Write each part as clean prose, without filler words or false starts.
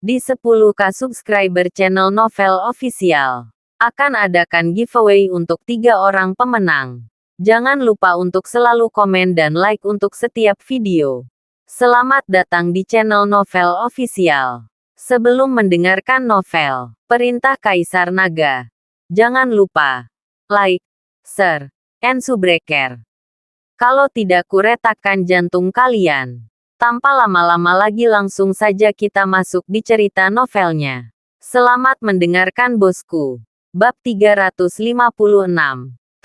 Di 10K subscriber channel Novel Official, akan adakan giveaway untuk 3 orang pemenang. Jangan lupa untuk selalu komen dan like untuk setiap video. Selamat datang di channel Novel Official. Sebelum mendengarkan novel, Perintah Kaisar Naga, jangan lupa like, share, and subscribe. Kalau tidak kuretakkan jantung kalian. Tanpa lama-lama lagi langsung saja kita masuk di cerita novelnya. Selamat mendengarkan bosku. Bab 356.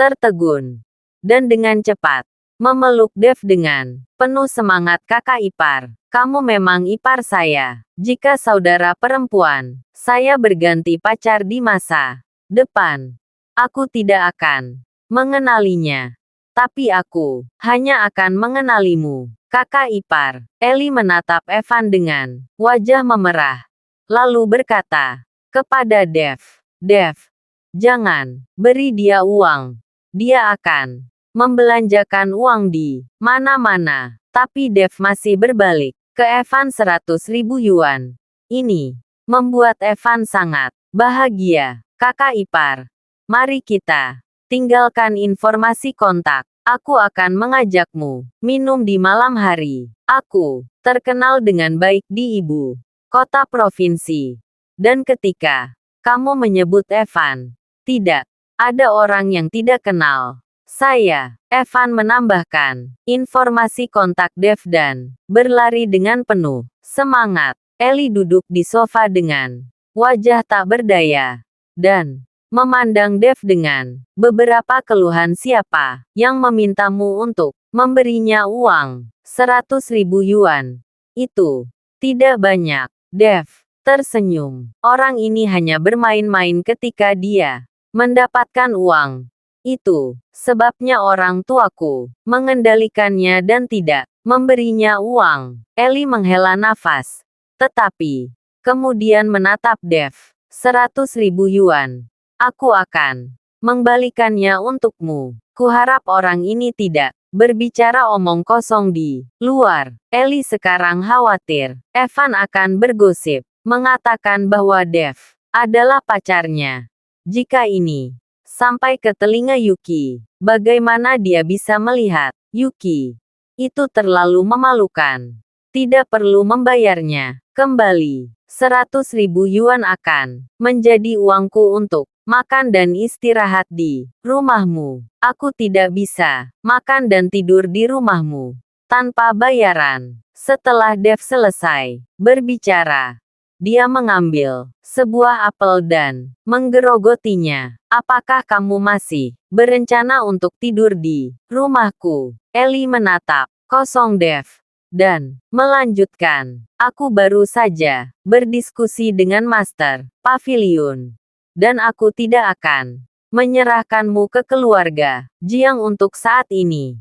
Tertegun. Dan dengan cepat, memeluk Dev dengan penuh semangat kakak ipar. Kamu memang ipar saya. Jika saudara perempuan, saya berganti pacar di masa depan. Aku tidak akan mengenalinya. Tapi aku hanya akan mengenalimu. Kakak ipar, Eli menatap Evan dengan wajah memerah. Lalu berkata kepada Dev, Dev, jangan beri dia uang. Dia akan membelanjakan uang di mana-mana. Tapi Dev masih berbalik ke Evan 100.000 yuan. Ini membuat Evan sangat bahagia. Kakak ipar, mari kita tinggalkan informasi kontak. Aku akan mengajakmu minum di malam hari. Aku terkenal dengan baik di ibu kota provinsi. Dan ketika kamu menyebut Evan, tidak ada orang yang tidak kenal saya. Evan menambahkan informasi kontak Dev dan berlari dengan penuh semangat. Eli duduk di sofa dengan wajah tak berdaya dan memandang Dev dengan beberapa keluhan. Siapa yang memintamu untuk memberinya uang 100.000 yuan? Itu tidak banyak. Dev tersenyum. Orang ini hanya bermain-main ketika dia mendapatkan uang. Itu sebabnya orang tuaku mengendalikannya dan tidak memberinya uang. Eli menghela nafas. Tetapi kemudian menatap Dev. 100.000 yuan. Aku akan mengembalikannya untukmu. Kuharap orang ini tidak berbicara omong kosong di luar. Eli sekarang khawatir Evan akan bergosip, mengatakan bahwa Dev adalah pacarnya. Jika ini sampai ke telinga Yuki, bagaimana dia bisa melihat Yuki? Itu terlalu memalukan. Tidak perlu membayarnya kembali. 100.000 yuan akan menjadi uangku untuk makan dan istirahat di rumahmu. Aku tidak bisa makan dan tidur di rumahmu tanpa bayaran. Setelah Dev selesai berbicara, dia mengambil sebuah apel dan menggerogotinya. Apakah kamu masih berencana untuk tidur di rumahku? Eli menatap kosong Dev dan melanjutkan, aku baru saja berdiskusi dengan Master Pavilion. Dan aku tidak akan menyerahkanmu ke keluarga Jiang untuk saat ini.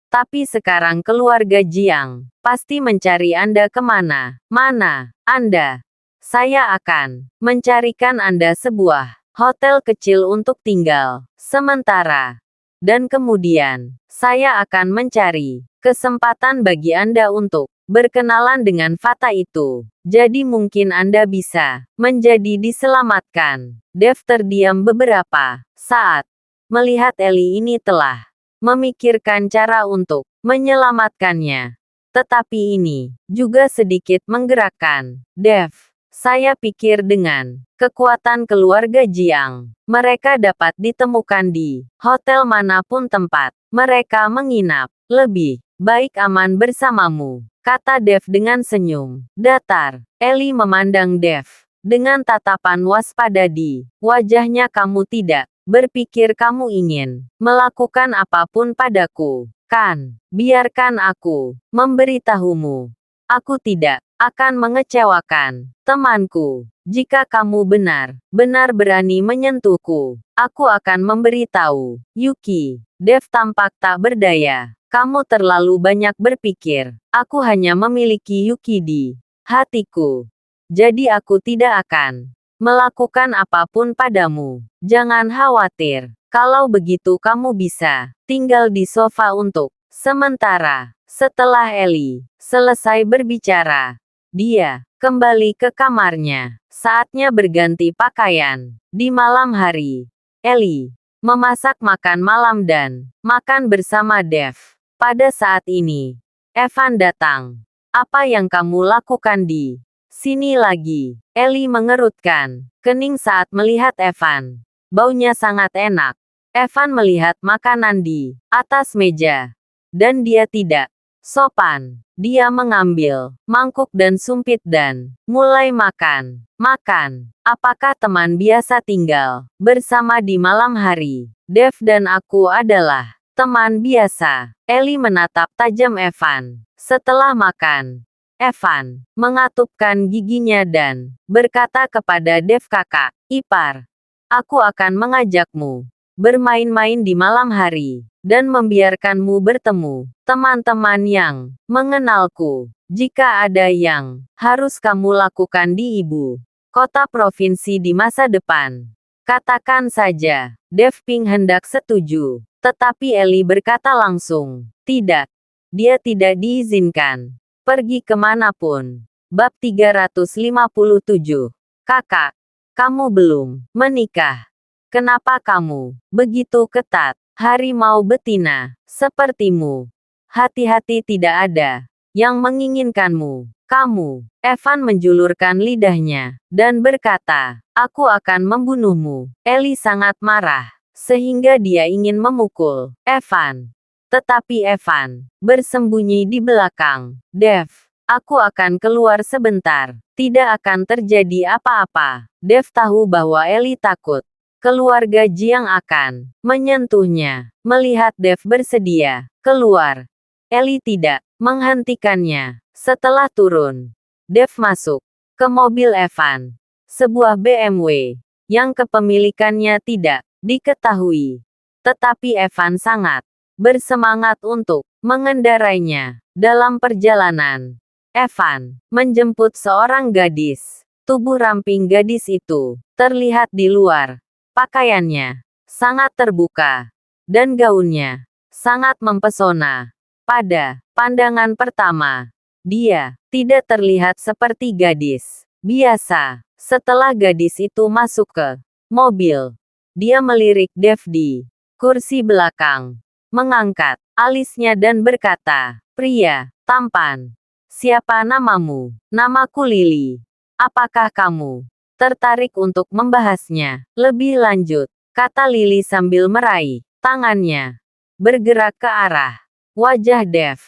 Tapi sekarang keluarga Jiang pasti mencari Anda kemana mana Anda. Saya akan mencarikan Anda sebuah hotel kecil untuk tinggal sementara. Dan kemudian, saya akan mencari kesempatan bagi Anda untuk berkenalan dengan Fata itu. Jadi mungkin Anda bisa menjadi diselamatkan. Dev terdiam beberapa saat. Melihat Eli ini telah memikirkan cara untuk menyelamatkannya. Tetapi ini juga sedikit menggerakkan Dev. Saya pikir dengan kekuatan keluarga Jiang, mereka dapat ditemukan di hotel manapun tempat mereka menginap. Lebih baik aman bersamamu, kata Dev dengan senyum datar. Eli memandang Dev dengan tatapan waspada di wajahnya. Kamu tidak berpikir kamu ingin melakukan apapun padaku, kan? Biarkan aku memberitahumu. Aku tidak akan mengecewakan temanku. Jika kamu benar-benar berani menyentuhku, aku akan memberitahu Yuki. Dev tampak tak berdaya. Kamu terlalu banyak berpikir. Aku hanya memiliki Yuki di hatiku. Jadi aku tidak akan melakukan apapun padamu. Jangan khawatir. Kalau begitu kamu bisa tinggal di sofa untuk sementara. Setelah Eli selesai berbicara, dia kembali ke kamarnya. Saatnya berganti pakaian. Di malam hari, Ellie memasak makan malam dan makan bersama Dev. Pada saat ini, Evan datang. Apa yang kamu lakukan di sini lagi? Ellie mengerutkan kening saat melihat Evan. Baunya sangat enak. Evan melihat makanan di atas meja. Dan dia tidak sopan. Dia mengambil mangkuk dan sumpit dan mulai makan. Makan. Apakah teman biasa tinggal bersama di malam hari? Dev dan aku adalah teman biasa. Ellie menatap tajam Evan. Setelah makan, Evan mengatupkan giginya dan berkata kepada Dev, kakak ipar, aku akan mengajakmu bermain-main di malam hari dan membiarkanmu bertemu teman-teman yang mengenalku. Jika ada yang harus kamu lakukan di ibu kota provinsi di masa depan, katakan saja. Dev Ping hendak setuju, tetapi Ellie berkata langsung, tidak. Dia tidak diizinkan pergi kemanapun. Bab 357. Kakak, kamu belum menikah. Kenapa kamu begitu ketat? Harimau betina sepertimu. Hati-hati, tidak ada yang menginginkanmu. Kamu, Evan menjulurkan lidahnya dan berkata, aku akan membunuhmu. Ellie sangat marah, sehingga dia ingin memukul Evan. Tetapi Evan bersembunyi di belakang. Dev, aku akan keluar sebentar. Tidak akan terjadi apa-apa. Dev tahu bahwa Ellie takut. Keluarga Jiang akan menyentuhnya. Melihat Dev bersedia keluar, Ellie tidak menghentikannya. Setelah turun, Dev masuk ke mobil Evan. Sebuah BMW yang kepemilikannya tidak diketahui. Tetapi Evan sangat bersemangat untuk mengendarainya. Dalam perjalanan, Evan menjemput seorang gadis. Tubuh ramping gadis itu terlihat di luar. Pakaiannya sangat terbuka, dan gaunnya sangat mempesona. Pada pandangan pertama, dia tidak terlihat seperti gadis biasa. Setelah gadis itu masuk ke mobil, dia melirik Dev di kursi belakang, mengangkat alisnya dan berkata, pria tampan, siapa namamu? Namaku Lily. Apakah kamu tertarik untuk membahasnya lebih lanjut? Kata Lily sambil meraih tangannya, bergerak ke arah wajah Dev,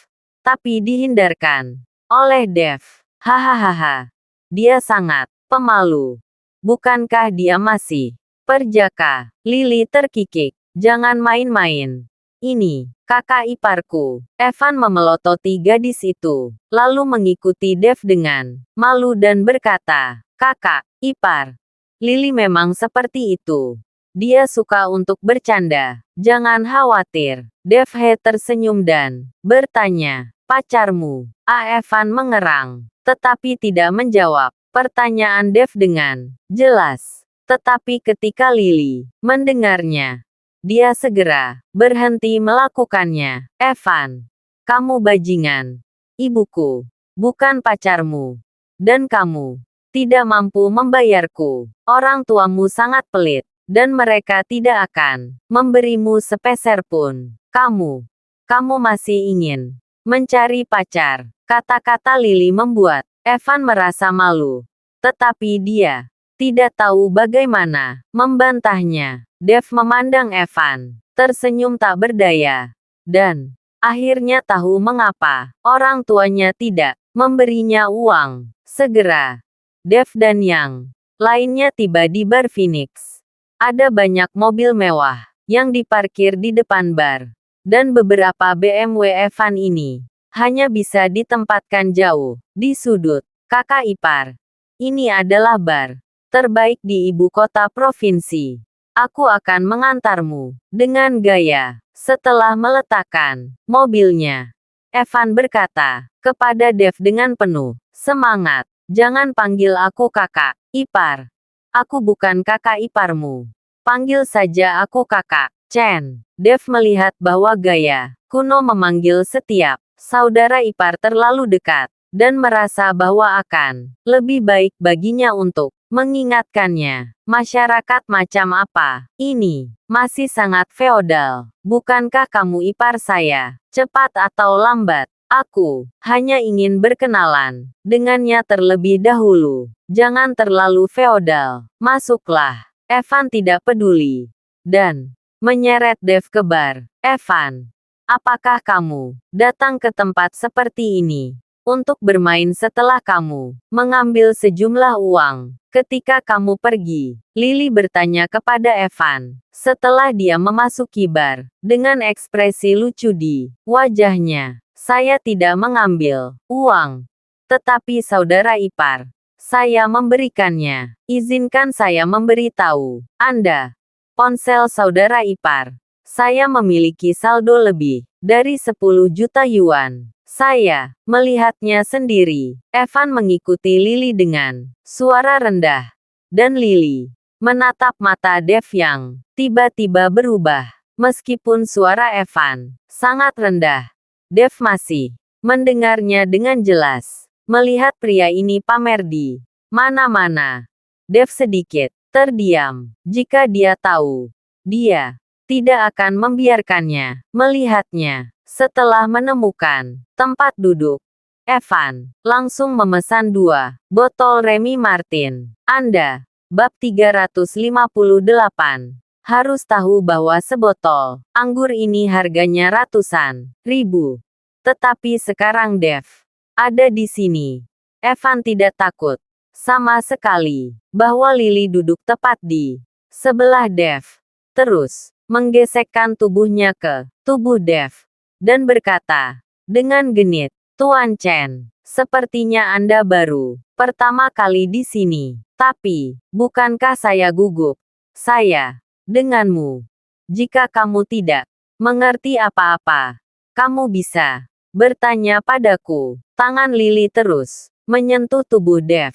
tapi dihindarkan oleh Dev. Hahaha, dia sangat pemalu. Bukankah dia masih perjaka? Lily terkikik. Jangan main-main. Ini kakak iparku. Evan memelototi gadis itu, lalu mengikuti Dev dengan malu dan berkata, kakak ipar. Lily memang seperti itu. Dia suka untuk bercanda. Jangan khawatir. Dev tersenyum dan bertanya, pacarmu? Evan mengerang, tetapi tidak menjawab pertanyaan Dev dengan jelas. Tetapi ketika Lily mendengarnya, dia segera berhenti melakukannya. Evan, kamu bajingan. Ibuku bukan pacarmu. Dan kamu tidak mampu membayarku. Orang tuamu sangat pelit, dan mereka tidak akan memberimu sepeser pun. Kamu masih ingin mencari pacar. Kata-kata Lily membuat Evan merasa malu. Tetapi dia tidak tahu bagaimana membantahnya. Dev memandang Evan, tersenyum tak berdaya, dan akhirnya tahu mengapa orang tuanya tidak memberinya uang. Segera, Dev dan yang lainnya tiba di bar Phoenix. Ada banyak mobil mewah yang diparkir di depan bar, dan beberapa BMW Evan ini hanya bisa ditempatkan jauh di sudut. Kakak ipar, ini adalah bar terbaik di ibu kota provinsi. Aku akan mengantarmu dengan gaya. Setelah meletakkan mobilnya, Evan berkata kepada Dev dengan penuh semangat, jangan panggil aku kakak ipar. Aku bukan kakak iparmu. Panggil saja aku kakak Chen. Dev melihat bahwa gaya kuno memanggil setiap saudara ipar terlalu dekat. dan merasa bahwa akan lebih baik baginya untuk mengingatkannya. Masyarakat macam apa ini? Masih sangat feodal. Bukankah kamu ipar saya? Cepat atau lambat, aku hanya ingin berkenalan dengannya terlebih dahulu. Jangan terlalu feodal. Masuklah. Evan tidak peduli dan menyeret Dev ke bar. Evan, apakah kamu datang ke tempat seperti ini untuk bermain setelah kamu mengambil sejumlah uang ketika kamu pergi? Lily bertanya kepada Evan setelah dia memasuki bar dengan ekspresi lucu di wajahnya. Saya tidak mengambil uang, tetapi saudara ipar saya memberikannya. Izinkan saya memberitahu Anda, ponsel saudara ipar. Saya memiliki saldo lebih dari 10 juta yuan. Saya melihatnya sendiri. Evan mengikuti Lily dengan suara rendah. Dan Lily menatap mata Dev yang tiba-tiba berubah. Meskipun suara Evan sangat rendah, Dev masih mendengarnya dengan jelas. Melihat pria ini pamer di mana-mana, Dev sedikit terdiam. Jika dia tahu, dia tidak akan membiarkannya melihatnya. Setelah menemukan tempat duduk, Evan langsung memesan 2 botol Remy Martin. Anda, bab 358. Harus tahu bahwa sebotol anggur ini harganya ratusan ribu. Tetapi sekarang Dev ada di sini. Evan tidak takut sama sekali bahwa Lily duduk tepat di sebelah Dev. Terus menggesekkan tubuhnya ke tubuh Dev dan berkata dengan genit, "Tuan Chen, sepertinya Anda baru pertama kali di sini. Tapi, bukankah saya gugup saya denganmu? Jika kamu tidak mengerti apa-apa, kamu bisa bertanya padaku." Tangan Lily terus menyentuh tubuh Dev,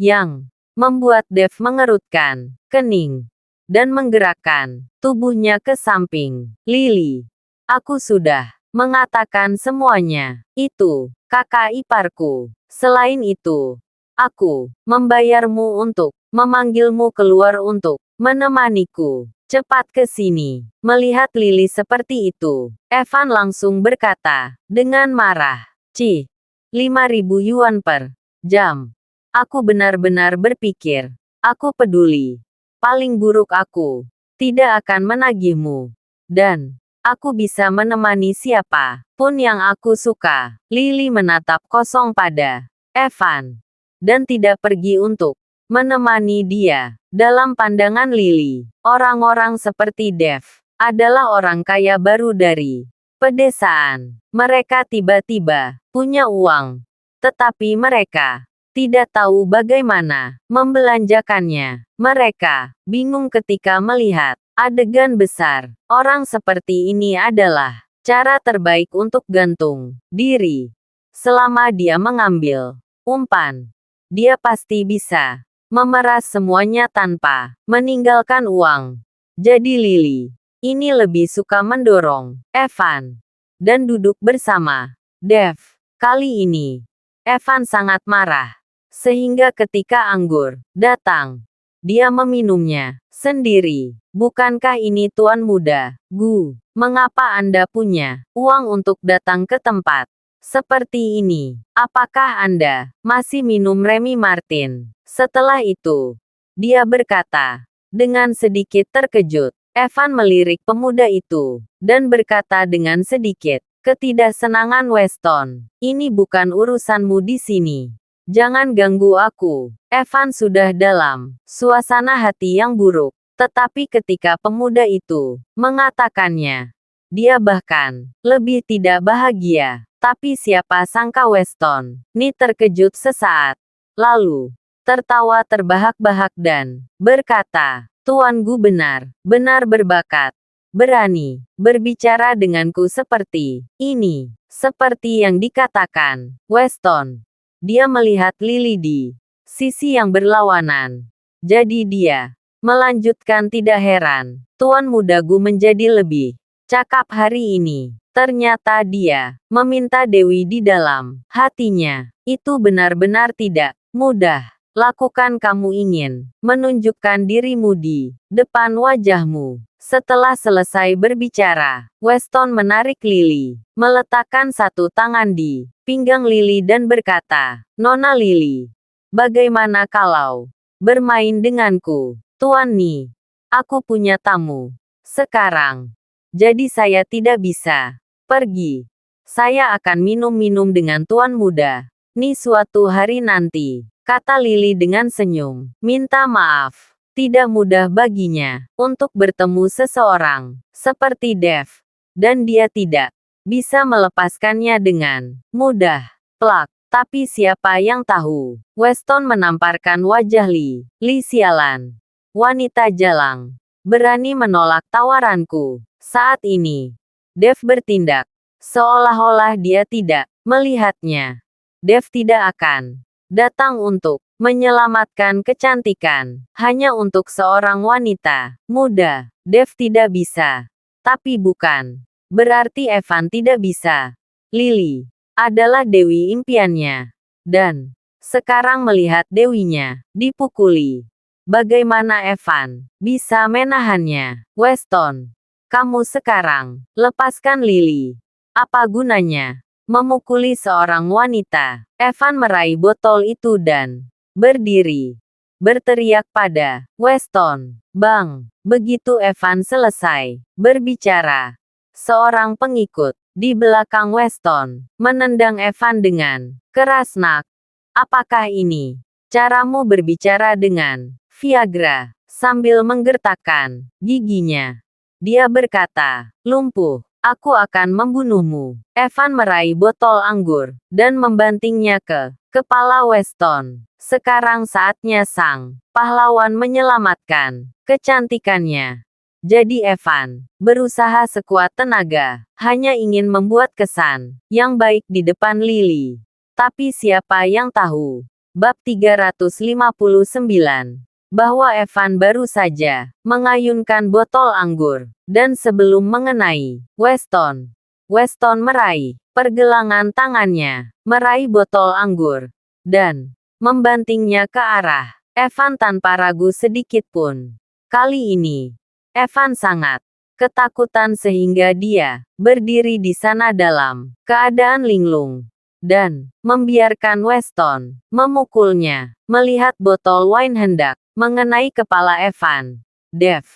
yang membuat Dev mengerutkan kening dan menggerakkan tubuhnya ke samping. "Lily, aku sudah mengatakan semuanya. Itu kakak iparku. Selain itu, aku membayarmu untuk memanggilmu keluar untuk menemaniku. Cepat ke sini." Melihat Lily seperti itu, Evan langsung berkata dengan marah, "Cih, 5.000 yuan per jam. Aku benar-benar berpikir aku peduli. Paling buruk aku tidak akan menagihmu. Dan aku bisa menemani siapa pun yang aku suka." Lily menatap kosong pada Evan dan tidak pergi untuk menemani dia. Dalam pandangan Lily, orang-orang seperti Dev adalah orang kaya baru dari pedesaan. Mereka tiba-tiba punya uang, tetapi mereka tidak tahu bagaimana membelanjakannya. Mereka bingung ketika melihat adegan besar. Orang seperti ini adalah cara terbaik untuk gantung diri. Selama dia mengambil umpan, dia pasti bisa memeras semuanya tanpa meninggalkan uang. Jadi Lily ini lebih suka mendorong Evan dan duduk bersama Dev. Kali ini, Evan sangat marah. Sehingga ketika anggur datang, dia meminumnya sendiri. "Bukankah ini tuan muda Gu? Mengapa Anda punya uang untuk datang ke tempat seperti ini? Apakah Anda masih minum Remy Martin?" Setelah itu, dia berkata dengan sedikit terkejut. Evan melirik pemuda itu dan berkata dengan sedikit ketidaksenangan, "Weston, ini bukan urusanmu di sini. Jangan ganggu aku." Evan sudah dalam suasana hati yang buruk. Tetapi ketika pemuda itu mengatakannya, dia bahkan lebih tidak bahagia. Tapi siapa sangka Weston ni terkejut sesaat, lalu tertawa terbahak-bahak dan berkata, "Tuan Gu benar-benar berbakat. Berani berbicara denganku seperti ini." Seperti yang dikatakan Weston, dia melihat Lily di sisi yang berlawanan. Jadi dia melanjutkan, "Tidak heran Tuan muda Gu menjadi lebih cakap hari ini. Ternyata dia meminta Dewi di dalam hatinya. Itu benar-benar tidak mudah. Lakukan kamu ingin menunjukkan dirimu di depan wajahmu. Setelah selesai berbicara, Weston menarik Lily, meletakkan satu tangan di pinggang Lily dan berkata, "Nona Lily, bagaimana kalau bermain denganku, Tuan Ni? Aku punya tamu sekarang. Jadi saya tidak bisa pergi. Saya akan minum-minum dengan Tuan Muda Ni suatu hari nanti," kata Lily dengan senyum. Minta maaf. Tidak mudah baginya untuk bertemu seseorang seperti Dev. Dan dia tidak bisa melepaskannya dengan mudah. Plak. Tapi siapa yang tahu? Weston menamparkan wajah Lee. Lee sialan. Wanita jalang. Berani menolak tawaranku. Saat ini, Dev bertindak seolah-olah dia tidak melihatnya. Dev tidak akan datang untuk menyelamatkan kecantikan hanya untuk seorang wanita muda. Dev tidak bisa. Tapi bukan berarti Evan tidak bisa. Lily adalah dewi impiannya. Dan sekarang melihat dewinya dipukuli. Bagaimana Evan bisa menahannya? Weston, kamu sekarang lepaskan Lily. Apa gunanya memukuli seorang wanita? Evan meraih botol itu dan berdiri, berteriak pada Weston. Bang! Begitu Evan selesai berbicara, seorang pengikut di belakang Weston menendang Evan dengan keras. "Nak, apakah ini caramu berbicara dengan Viagra?" Sambil menggertakkan giginya, dia berkata, "Lumpuh. Aku akan membunuhmu." Evan meraih botol anggur dan membantingnya ke kepala Weston. Sekarang saatnya sang pahlawan menyelamatkan kecantikannya. Jadi Evan berusaha sekuat tenaga, hanya ingin membuat kesan yang baik di depan Lily. Tapi siapa yang tahu? Bab 359. Bahwa Evan baru saja mengayunkan botol anggur, dan sebelum mengenai Weston, Weston meraih pergelangan tangannya, meraih botol anggur, dan membantingnya ke arah Evan tanpa ragu sedikit pun. Kali ini, Evan sangat ketakutan sehingga dia berdiri di sana dalam keadaan linglung dan membiarkan Weston memukulnya. Melihat botol wine hendak mengenai kepala Evan, Dev,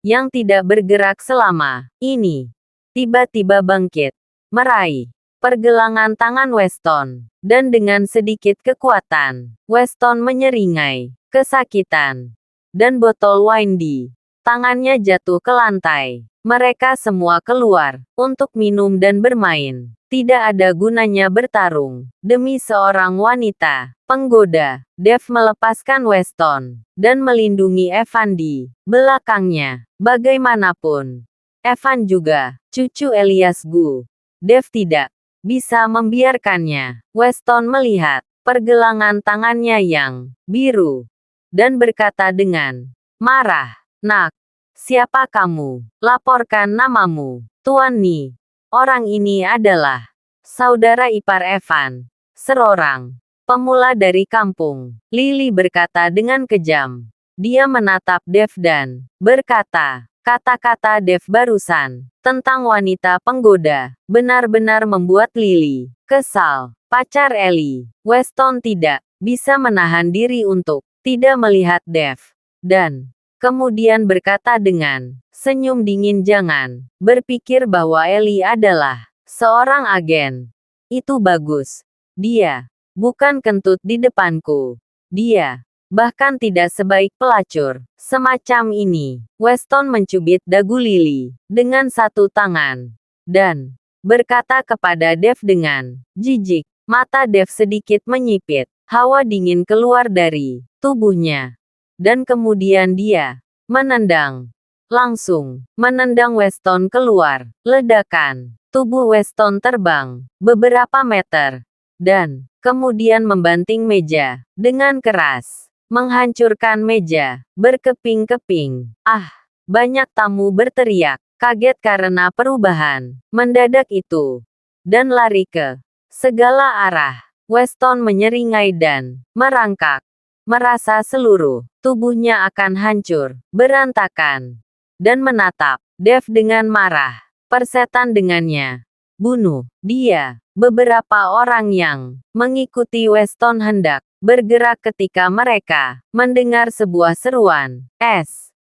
yang tidak bergerak selama ini, tiba-tiba bangkit, meraih pergelangan tangan Weston, dan dengan sedikit kekuatan, Weston menyeringai kesakitan, dan botol wine di tangannya jatuh ke lantai. Mereka semua keluar untuk minum dan bermain. Tidak ada gunanya bertarung demi seorang wanita penggoda. Dev melepaskan Weston dan melindungi Evan di belakangnya. Bagaimanapun, Evan juga cucu Elias Gu. Dev tidak bisa membiarkannya. Weston melihat pergelangan tangannya yang biru dan berkata dengan marah, "Nak, siapa kamu? Laporkan namamu, Tuan Ni." Orang ini adalah saudara ipar Evan, seorang pemula dari kampung. Lily berkata dengan kejam. Dia menatap Dev dan berkata, kata-kata Dev barusan tentang wanita penggoda benar-benar membuat Lily kesal. Pacar Ellie, Weston tidak bisa menahan diri untuk tidak melihat Dev. Dan kemudian berkata dengan senyum dingin, "Jangan berpikir bahwa Ellie adalah seorang agen. Itu bagus. Dia bukan kentut di depanku. Dia bahkan tidak sebaik pelacur semacam ini." Weston mencubit dagu Lily dengan satu tangan dan berkata kepada Dev dengan jijik. Mata Dev sedikit menyipit. Hawa dingin keluar dari tubuhnya. Dan kemudian dia menendang. Langsung menendang Weston keluar. Ledakan. Tubuh Weston terbang beberapa meter. Dan kemudian membanting meja dengan keras. Menghancurkan meja berkeping-keping. "Ah!" Banyak tamu berteriak. kaget karena perubahan mendadak itu, dan lari ke segala arah. Weston menyeringai dan merangkak, merasa seluruh tubuhnya akan hancur, berantakan, dan menatap Dev dengan marah. Persetan dengannya. Bunuh dia. Beberapa orang yang mengikuti Weston hendak bergerak ketika mereka mendengar sebuah seruan.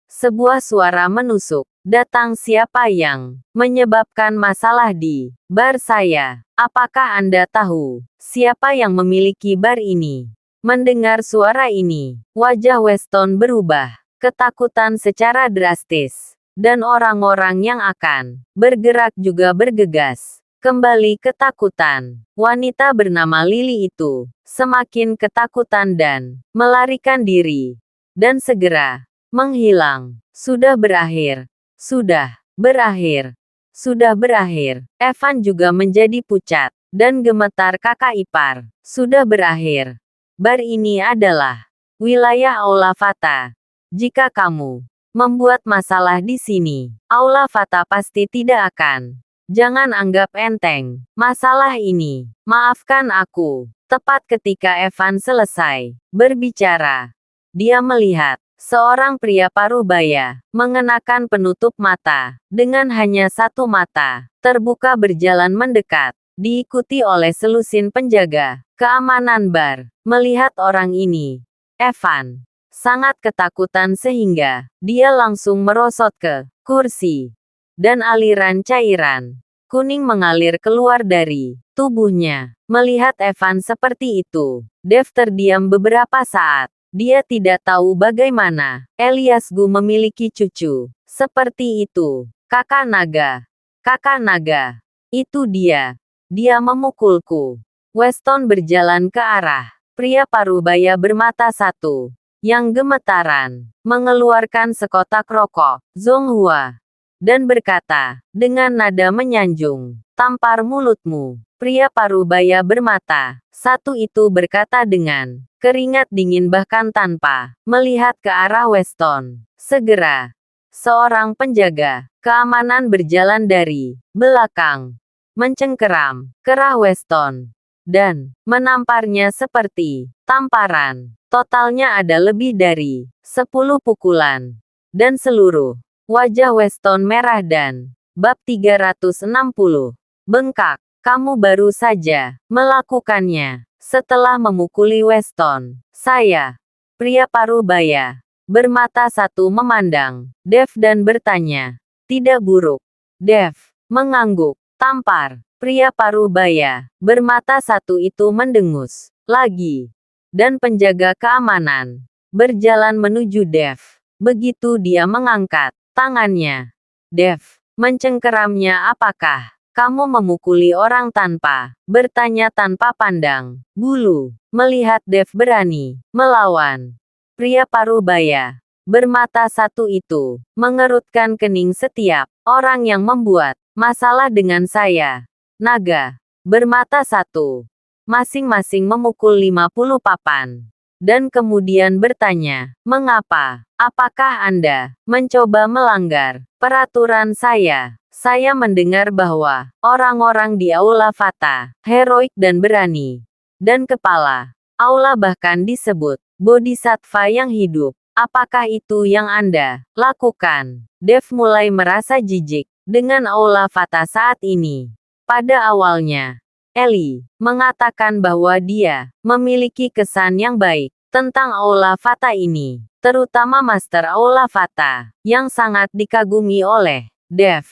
Sebuah suara menusuk. Datang siapa yang menyebabkan masalah di bar saya? Apakah Anda tahu siapa yang memiliki bar ini? Mendengar suara ini, wajah Weston berubah. Ketakutan secara drastis. Dan orang-orang yang akan bergerak juga bergegas. Kembali ketakutan. Wanita bernama Lily itu semakin ketakutan dan melarikan diri. Dan segera menghilang. Sudah berakhir. Sudah berakhir. Sudah berakhir. Evan juga menjadi pucat dan gemetar kakak ipar. Sudah berakhir. Bar ini adalah wilayah Aula Fata. Jika kamu membuat masalah di sini, Aula Fata pasti tidak akan. Jangan anggap enteng masalah ini. Maafkan aku. Tepat ketika Evan selesai berbicara, dia melihat seorang pria parubaya mengenakan penutup mata dengan hanya satu mata terbuka berjalan mendekat, diikuti oleh selusin penjaga keamanan bar. Melihat orang ini, Evan sangat ketakutan sehingga dia langsung merosot ke kursi. Dan aliran cairan kuning mengalir keluar dari tubuhnya. Melihat Evan seperti itu, Dev terdiam beberapa saat. Dia tidak tahu bagaimana Elias Gu memiliki cucu seperti itu. Kakak naga. Kakak naga. Itu dia. Dia memukulku. Weston berjalan ke arah pria parubaya bermata satu yang gemetaran, mengeluarkan sekotak rokok, Zonghua, dan berkata, dengan nada menyanjung, tampar mulutmu. Pria parubaya bermata satu itu berkata dengan keringat dingin bahkan tanpa melihat ke arah Weston. Segera, seorang penjaga keamanan berjalan dari belakang, mencengkeram kerah Weston, dan menamparnya seperti tamparan. Totalnya ada lebih dari 10 pukulan. Dan seluruh wajah Weston merah dan bab 360. Bengkak. Kamu baru saja melakukannya. Setelah memukuli Weston, saya, pria parubaya, bermata satu memandang Dev dan bertanya, tidak buruk. Dev mengangguk. Tampar. Pria parubaya bermata satu itu mendengus lagi. Dan penjaga keamanan berjalan menuju Dev. Begitu dia mengangkat tangannya, Dev mencengkeramnya. Apakah kamu memukuli orang tanpa bertanya tanpa pandang bulu? Melihat Dev berani melawan, pria parubaya bermata satu itu mengerutkan kening. Setiap orang yang membuat masalah dengan saya, naga bermata satu, masing-masing memukul 50 papan. Dan kemudian bertanya, mengapa? Apakah Anda mencoba melanggar peraturan saya? Saya mendengar bahwa orang-orang di Aula Fata heroik dan berani. Dan kepala Aula bahkan disebut bodhisattva yang hidup. Apakah itu yang Anda lakukan? Dev mulai merasa jijik dengan Aula Fata saat ini. Pada awalnya, Eli mengatakan bahwa dia memiliki kesan yang baik tentang Aula Fata ini, terutama Master Aula Fata, yang sangat dikagumi oleh Dev.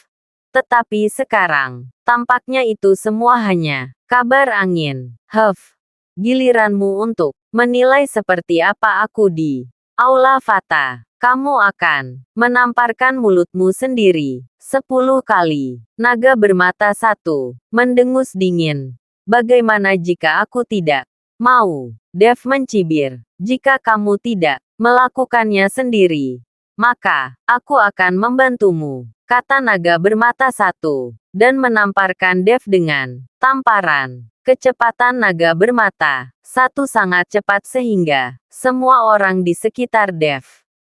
Tetapi sekarang, tampaknya itu semua hanya kabar angin. Giliranmu untuk menilai seperti apa aku di Aula Fata. Kamu akan menamparkan mulutmu sendiri 10 kali. Naga bermata satu mendengus dingin. Bagaimana jika aku tidak mau? Dev mencibir. Jika kamu tidak melakukannya sendiri, maka aku akan membantumu, kata naga bermata satu, dan menamparkan Dev dengan tamparan. Kecepatan naga bermata satu sangat cepat sehingga semua orang di sekitar Dev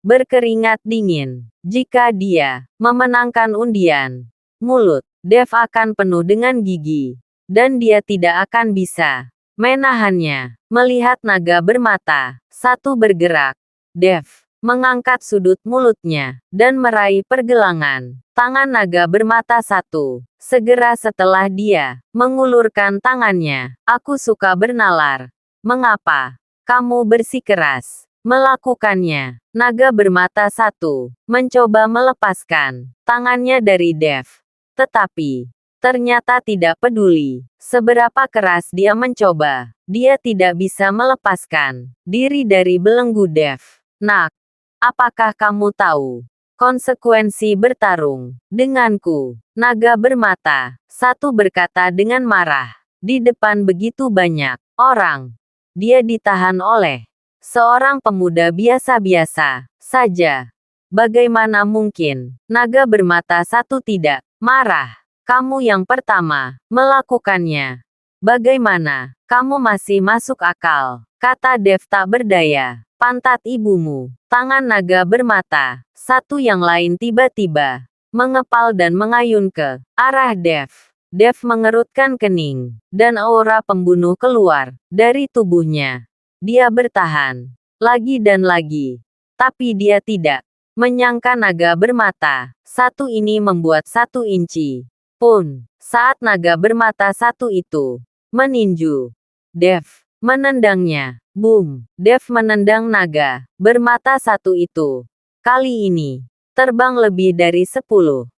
berkeringat dingin. Jika dia memenangkan undian, mulut Dev akan penuh dengan gigi, dan dia tidak akan bisa menahannya. Melihat naga bermata satu bergerak, Dev mengangkat sudut mulutnya dan meraih pergelangan tangan naga bermata satu. Segera setelah dia mengulurkan tangannya, aku suka bernalar. Mengapa kamu bersikeras melakukannya? Naga bermata satu mencoba melepaskan tangannya dari Dev, tetapi ternyata tidak peduli seberapa keras dia mencoba, dia tidak bisa melepaskan diri dari belenggu Dev. Nak, apakah kamu tahu konsekuensi bertarung denganku? Naga bermata satu berkata dengan marah. Di depan begitu banyak orang, dia ditahan oleh seorang pemuda biasa-biasa saja. Bagaimana mungkin naga bermata satu tidak marah? Kamu yang pertama melakukannya. Bagaimana kamu masih masuk akal? Kata Dev tak berdaya. Pantat ibumu. Tangan naga bermata satu yang lain tiba-tiba mengepal dan mengayun ke arah Dev. Dev mengerutkan kening, dan aura pembunuh keluar dari tubuhnya. Dia bertahan lagi dan lagi, tapi dia tidak menyangka naga bermata satu ini membuat 1 inci pun. Saat naga bermata satu itu meninju, Dev menendangnya. Boom! Dev menendang naga bermata satu itu. Kali ini, terbang lebih dari 10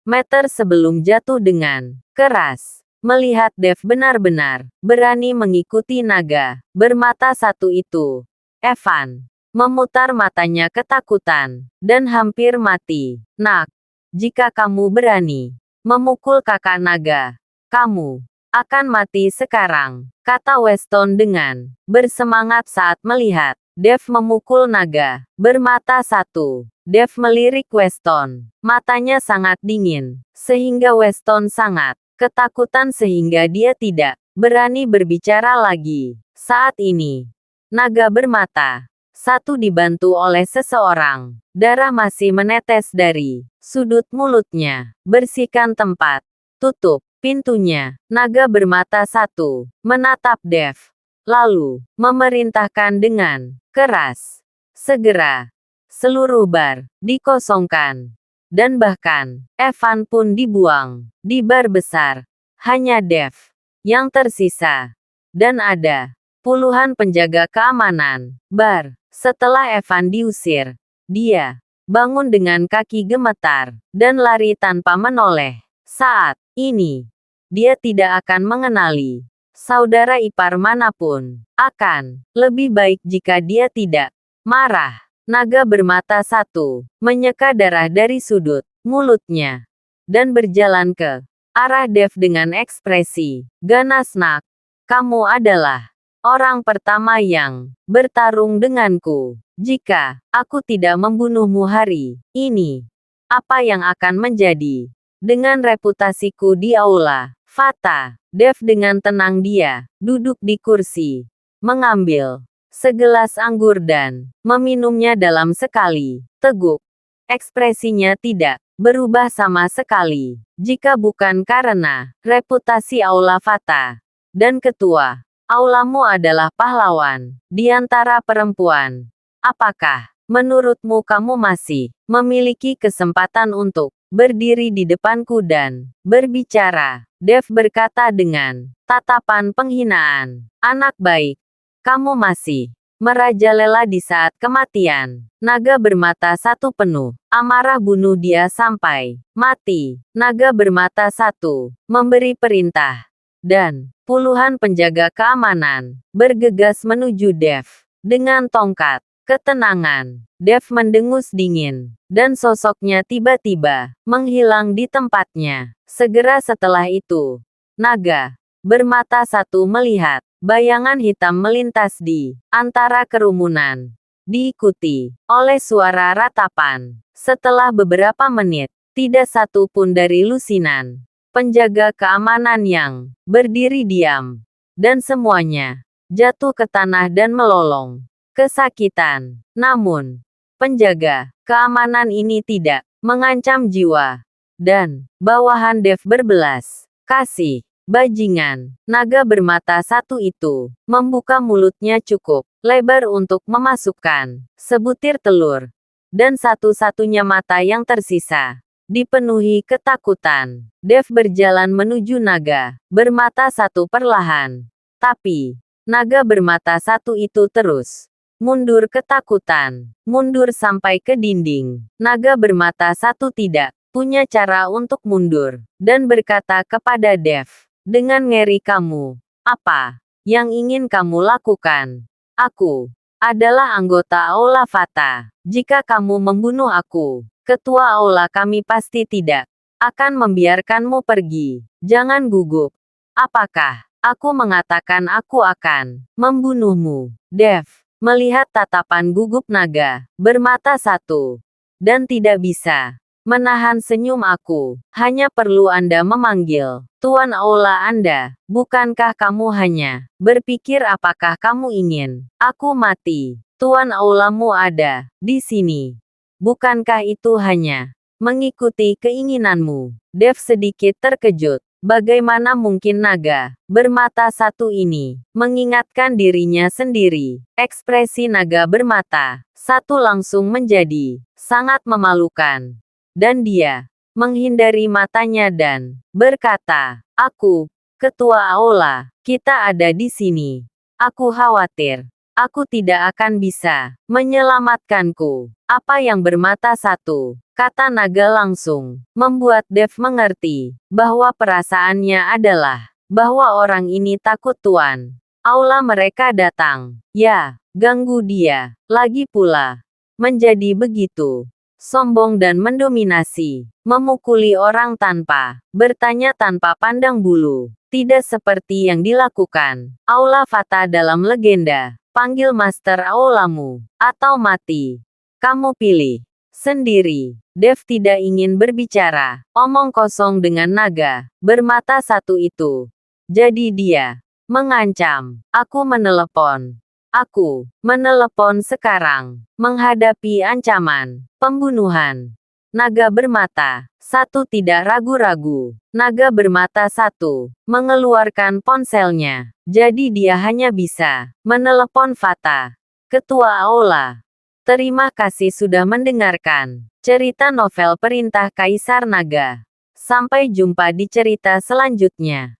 meter sebelum jatuh dengan keras. Melihat Dev benar-benar berani mengikuti naga bermata satu itu, Evan memutar matanya ketakutan dan hampir mati. Nak, jika kamu berani memukul kakak naga, kamu akan mati sekarang, kata Weston dengan bersemangat saat melihat Dev memukul naga bermata satu. Dev melirik Weston. Matanya sangat dingin, sehingga Weston sangat ketakutan sehingga dia tidak berani berbicara lagi. Saat ini, naga bermata satu dibantu oleh seseorang. Darah masih menetes dari sudut mulutnya. Bersihkan tempat. Tutup pintunya. Naga bermata satu menatap Dev, lalu memerintahkan dengan keras. Segera, seluruh bar dikosongkan. Dan bahkan, Evan pun dibuang. Di bar besar, hanya Dev yang tersisa. Dan ada puluhan penjaga keamanan bar. Setelah Evan diusir, dia bangun dengan kaki gemetar dan lari tanpa menoleh. Saat ini, dia tidak akan mengenali saudara ipar manapun. Akan lebih baik jika dia tidak marah. Naga bermata satu menyeka darah dari sudut mulutnya dan berjalan ke arah Dev dengan ekspresi ganas. Nak, kamu adalah orang pertama yang bertarung denganku. Jika aku tidak membunuhmu hari ini, apa yang akan menjadi dengan reputasiku di aula Fata? Dev dengan tenang dia duduk di kursi, mengambil segelas anggur dan meminumnya dalam sekali teguk. Ekspresinya tidak berubah sama sekali. Jika bukan karena reputasi aula Fata dan ketua aulamu adalah pahlawan di antara perempuan, apakah menurutmu kamu masih memiliki kesempatan untuk berdiri di depanku dan berbicara? Dev berkata dengan tatapan penghinaan. Anak baik, kamu masih merajalela di saat kematian. Naga bermata satu penuh amarah bunuh dia sampai mati. Naga bermata satu memberi perintah, dan puluhan penjaga keamanan bergegas menuju Dev dengan tongkat. Ketenangan. Dev mendengus dingin, dan sosoknya tiba-tiba menghilang di tempatnya. Segera setelah itu, naga bermata satu melihat bayangan hitam melintas di antara kerumunan, diikuti oleh suara ratapan. Setelah beberapa menit, tidak satu pun dari lusinan penjaga keamanan yang berdiri diam, dan semuanya jatuh ke tanah dan melolong kesakitan. Namun, penjaga, keamanan ini tidak mengancam jiwa. Dan, bawahan Dev berbelas kasih. Bajingan, naga bermata satu itu, membuka mulutnya cukup lebar untuk memasukkan sebutir telur. Dan satu-satunya mata yang tersisa, dipenuhi ketakutan. Dev berjalan menuju naga bermata satu perlahan. Tapi, naga bermata satu itu terus mundur ketakutan, mundur sampai ke dinding. Naga bermata satu tidak punya cara untuk mundur, dan berkata kepada Dev, dengan ngeri, kamu, apa yang ingin kamu lakukan? Aku adalah anggota Aula Fata. Jika kamu membunuh aku, ketua Aula kami pasti tidak akan membiarkanmu pergi. Jangan gugup. Apakah aku mengatakan aku akan membunuhmu? Dev melihat tatapan gugup naga bermata satu, dan tidak bisa menahan senyum. Aku hanya perlu Anda memanggil Tuan Aula Anda. Bukankah kamu hanya berpikir apakah kamu ingin aku mati? Tuan Aulamu ada di sini. Bukankah itu hanya mengikuti keinginanmu? Dev sedikit terkejut. Bagaimana mungkin naga bermata satu ini mengingatkan dirinya sendiri? Ekspresi naga bermata satu langsung menjadi sangat memalukan. Dan dia menghindari matanya dan berkata, aku, ketua Aula, kita ada di sini. Aku khawatir aku tidak akan bisa menyelamatkanku. Apa yang bermata satu, kata naga langsung, membuat Dev mengerti bahwa perasaannya adalah bahwa orang ini takut Tuan Aula mereka datang. Ya, ganggu dia. Lagi pula, menjadi begitu sombong dan mendominasi, memukuli orang tanpa bertanya, tanpa pandang bulu. Tidak seperti yang dilakukan Aula Fata dalam legenda. Panggil Master Aulamu, atau mati. Kamu pilih sendiri. Dev tidak ingin berbicara omong kosong dengan naga bermata satu itu. Jadi dia mengancam, aku menelepon. Aku menelepon sekarang, menghadapi ancaman pembunuhan. Naga bermata satu tidak ragu-ragu. Naga bermata satu mengeluarkan ponselnya. Jadi dia hanya bisa menelepon Fata. Ketua Aula, terima kasih sudah mendengarkan cerita novel Perintah Kaisar Naga. Sampai jumpa di cerita selanjutnya.